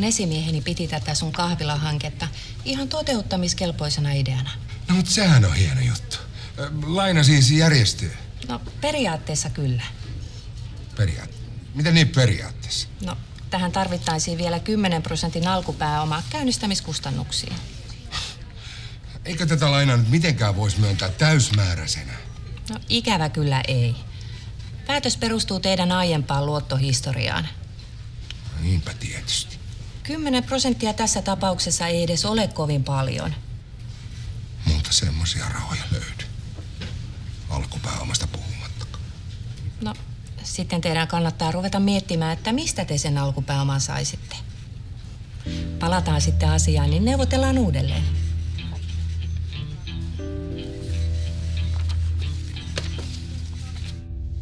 mun esimieheni piti tätä sun kahvilahanketta ihan toteuttamiskelpoisena ideana. No mutta sehän on hieno juttu. Laina siis järjestyy. No periaatteessa kyllä. Miten niin periaatteessa? No tähän tarvittaisiin vielä 10% alkupääomaa käynnistämiskustannuksiin. Eikö tätä lainaa nyt mitenkään voisi myöntää täysmääräisenä? No ikävä kyllä ei. Päätös perustuu teidän aiempaan luottohistoriaan. No, niinpä tietysti. 10% tässä tapauksessa ei edes ole kovin paljon. Multa semmoisia rahoja löydy. Alkupääomasta puhumattakaan. No, sitten teidän kannattaa ruveta miettimään, että mistä te sen alkupääoman saisitte. Palataan sitten asiaan, niin neuvotellaan uudelleen.